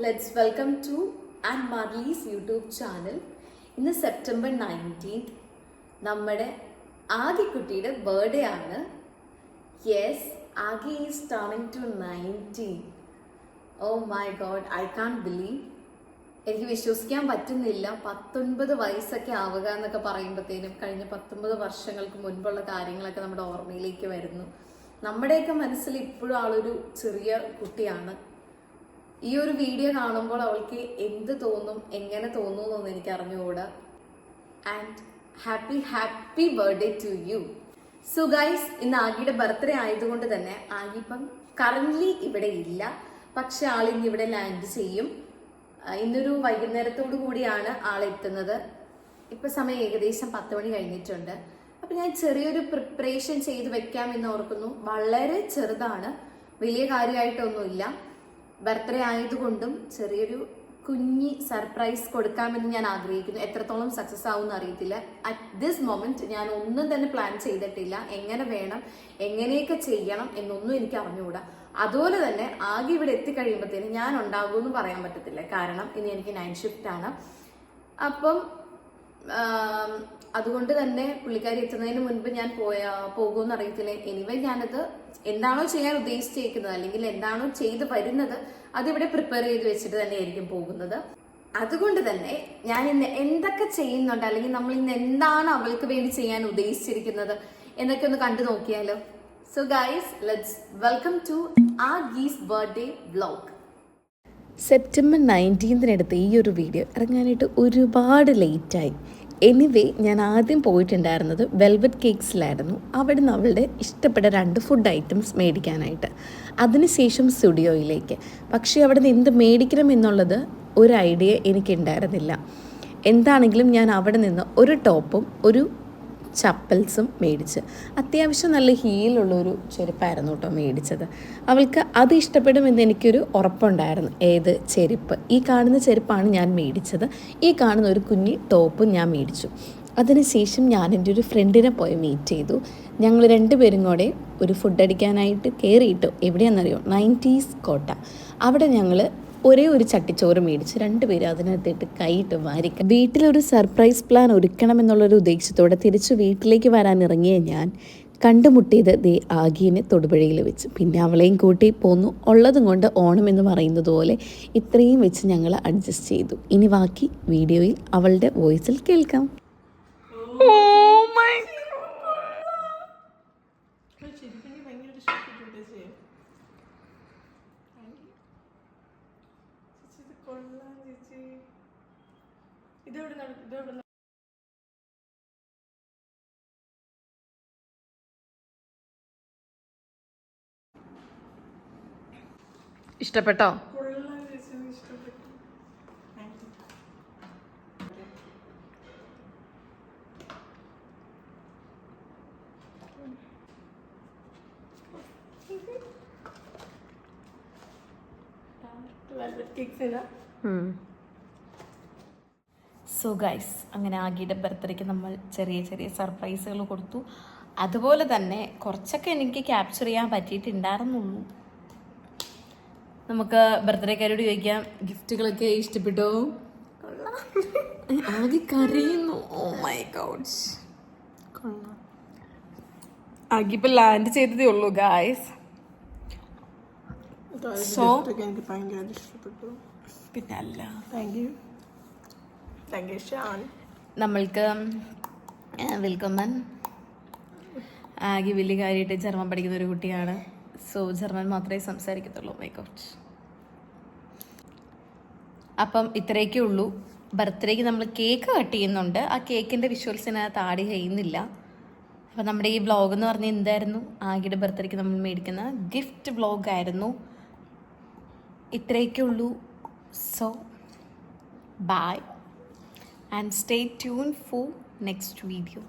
let's welcome to Anne Marley's YouTube channel. ഇന്ന് September 19th നമ്മുടെ ആദിക്കുട്ടിയുടെ ബർത്ത്ഡേ ആണ്. Yes, Aagi is turning to 19. Oh my god, I can't believe. എനിക്ക് വിശ്വസിക്കാൻ പറ്റുന്നില്ല. 19 വയസ്സൊക്കെ ആവുക എന്നൊക്കെ പറയുമ്പോഴത്തേനും കഴിഞ്ഞ 19 വർഷങ്ങൾക്ക് മുൻപുള്ള കാര്യങ്ങളൊക്കെ നമ്മുടെ ഓർമ്മയിലേക്ക് വരുന്നു. നമ്മുടെയൊക്കെ മനസ്സിൽ ഇപ്പോഴും ആളൊരു ചെറിയ കുട്ടിയാണ്. ഈ ഒരു വീഡിയോ കാണുമ്പോൾ അവൾക്ക് എന്ത് തോന്നും, എങ്ങനെ തോന്നുന്നു എനിക്ക് അറിഞ്ഞുകൂടാ. And happy birthday to you. So guys, ഇന്ന് ആഗിയുടെ ബർത്ത്ഡേ ആയതുകൊണ്ട് തന്നെ ആഗി ഇപ്പം കറന്റ്ലി ഇവിടെ ഇല്ല. പക്ഷെ ആൾ ഇന്ന് ഇവിടെ ലാൻഡ് ചെയ്യും. ഇന്നൊരു വൈകുന്നേരത്തോടു കൂടിയാണ് ആളെത്തുന്നത്. ഇപ്പൊ സമയം ഏകദേശം 10 മണി കഴിഞ്ഞിട്ടുണ്ട്. അപ്പൊ ഞാൻ ചെറിയൊരു പ്രിപ്പറേഷൻ ചെയ്ത് വെക്കാം എന്ന് ഓർക്കുന്നു. വളരെ ചെറുതാണ്, വലിയ കാര്യമായിട്ടൊന്നുമില്ല. ബർത്ത്ഡേ ആയതുകൊണ്ടും ചെറിയൊരു കുഞ്ഞി സർപ്രൈസ് കൊടുക്കാമെന്ന് ഞാൻ ആഗ്രഹിക്കുന്നു. എത്രത്തോളം സക്സസ് ആവുമെന്ന് അറിയത്തില്ല. അറ്റ് ദിസ് മൊമെന്റ് ഞാൻ ഒന്നും തന്നെ പ്ലാൻ ചെയ്തിട്ടില്ല. എങ്ങനെ വേണം, എങ്ങനെയൊക്കെ ചെയ്യണം എന്നൊന്നും എനിക്ക് അറിഞ്ഞുകൂടാ. അതുപോലെ തന്നെ ആകെ ഇവിടെ എത്തിക്കഴിയുമ്പോഴത്തേനും ഞാൻ ഉണ്ടാകുമെന്ന് പറയാൻ പറ്റത്തില്ല. കാരണം ഇനി എനിക്ക് നൈറ്റ് ഷിഫ്റ്റ് ആണ്. അപ്പം അതുകൊണ്ട് തന്നെ പുള്ളിക്കാരി എത്തുന്നതിന് മുൻപ് ഞാൻ പോകുമെന്ന് അറിയത്തില്ല. എനിവേ ഞാനത് എന്താണോ ചെയ്യാൻ ഉദ്ദേശിച്ചിരിക്കുന്നത് അല്ലെങ്കിൽ എന്താണോ ചെയ്ത് വരുന്നത് അതിവിടെ പ്രിപ്പയർ ചെയ്ത് വെച്ചിട്ട് തന്നെയായിരിക്കും പോകുന്നത്. അതുകൊണ്ട് തന്നെ ഞാൻ ഇന്ന് എന്തൊക്കെ ചെയ്യുന്നുണ്ട്, അല്ലെങ്കിൽ നമ്മൾ ഇന്ന് എന്താണ് അവൾക്ക് വേണ്ടി ചെയ്യാൻ ഉദ്ദേശിച്ചിരിക്കുന്നത് എന്നൊക്കെ ഒന്ന് കണ്ടു നോക്കിയാലോ. So guys, let's welcome to Aagi's birthday vlog. September 19 ഈ ഒരു വീഡിയോ ഇറങ്ങാനായിട്ട് ഒരുപാട് ലേറ്റായി. എനിവേ, ഞാൻ ആദ്യം പോയിട്ടുണ്ടായിരുന്നത് വെൽവെറ്റ് കേക്സിലായിരുന്നു. അവിടെ നിന്ന് അവളുടെ ഇഷ്ടപ്പെട്ട 2 ഫുഡ് ഐറ്റംസ് മേടിക്കാനായിട്ട്. അതിനുശേഷം സ്റ്റുഡിയോയിലേക്ക്. പക്ഷേ അവിടെ നിന്ന് എന്ത് മേടിക്കണം എന്നുള്ളത് ഒരു ഐഡിയ എനിക്കുണ്ടായിരുന്നില്ല. എന്താണെങ്കിലും ഞാൻ അവിടെ നിന്ന് ഒരു ടോപ്പും ഒരു ചപ്പൽസും മേടിച്ച്, അത്യാവശ്യം നല്ല ഹീലുള്ളൊരു ചെരുപ്പായിരുന്നു കേട്ടോ മേടിച്ചത്. അവൾക്ക് അത് ഇഷ്ടപ്പെടുമെന്ന് എനിക്കൊരു ഉറപ്പുണ്ടായിരുന്നു. ഏത് ചെരുപ്പ്? ഈ കാണുന്ന ചെരുപ്പാണ് ഞാൻ മേടിച്ചത്. ഈ കാണുന്ന ഒരു കുഞ്ഞി ടോപ്പും ഞാൻ മേടിച്ചു. അതിനുശേഷം ഞാൻ എൻ്റെ ഒരു ഫ്രണ്ടിനെ പോയി മീറ്റ് ചെയ്തു. ഞങ്ങൾ 2 പേരും കൂടെ ഒരു ഫുഡ് അടിക്കാനായിട്ട് കയറിയിട്ടു. എവിടെയാണെന്നറിയോ? 90s കോട്ട. അവിടെ ഞങ്ങൾ ഒരേ ഒരു ചട്ടിച്ചോറ് മേടിച്ച് 2 പേര് അതിനകത്തിട്ട് കൈയിട്ട് വാരിക്ക. വീട്ടിലൊരു സർപ്രൈസ് പ്ലാൻ ഒരുക്കണമെന്നുള്ളൊരു ഉദ്ദേശത്തോടെ തിരിച്ച് വീട്ടിലേക്ക് വരാൻ ഇറങ്ങിയ ഞാൻ കണ്ടുമുട്ടിയത് ആഗീനെ തൊടുപുഴയിൽ വെച്ച്. പിന്നെ അവളെയും കൂട്ടി പോന്നു. ഉള്ളതും കൊണ്ട് ഓണം എന്ന് പറയുന്നത് പോലെ ഇത്രയും വെച്ച് ഞങ്ങൾ അഡ്ജസ്റ്റ് ചെയ്തു. ഇനി ബാക്കി വീഡിയോയിൽ അവളുടെ വോയിസിൽ കേൾക്കാം. ഇഷ്ടപ്പെട്ടോ? സോ ഗൈസ്, അങ്ങനെ ആഗിയുടെ ബർത്ത്ഡേക്ക് നമ്മൾ ചെറിയ ചെറിയ സർപ്രൈസുകൾ കൊടുത്തു. അതുപോലെ തന്നെ കുറച്ചൊക്കെ എനിക്ക് ക്യാപ്ചർ ചെയ്യാൻ പറ്റിയിട്ടുണ്ടായിരുന്നുള്ളൂ. നമുക്ക് ബർത്ത്ഡേക്കാരോട് ചോദിക്കാം, ഗിഫ്റ്റുകളൊക്കെ ഇഷ്ടപ്പെട്ടോ? ആകെ കരയുന്നു. Oh my god. ആകെ ഇപ്പൊ ലാൻഡ് ചെയ്തതേ ഉള്ളൂ ഗായ്സ്. സോ പിന്നല്ല, നമ്മൾക്ക് വെൽക്കമൻ. ആകെ വലിയ കാര്യമായിട്ട് ജർമ്മൻ പഠിക്കുന്ന ഒരു കുട്ടിയാണ്. സോ ജർമ്മൻ മാത്രമേ സംസാരിക്കത്തുള്ളൂ. My God. അപ്പം ഇത്രയൊക്കെ ഉള്ളൂ. ബർത്ത്ഡേക്ക് നമ്മൾ കേക്ക് കട്ട് ചെയ്യുന്നുണ്ട്. ആ കേക്കിൻ്റെ വിഷ്വൽസിനകത്ത് ആഡ് ചെയ്യുന്നില്ല. അപ്പം നമ്മുടെ ഈ വ്ളോഗ് എന്ന് പറഞ്ഞാൽ എന്തായിരുന്നു? ആഗിയുടെ ബർത്ത്ഡേക്ക് നമ്മൾ മേടിക്കുന്ന ഗിഫ്റ്റ് വ്ളോഗായിരുന്നു. ഇത്രയൊക്കെ ഉള്ളൂ. So bye and stay tune for next video.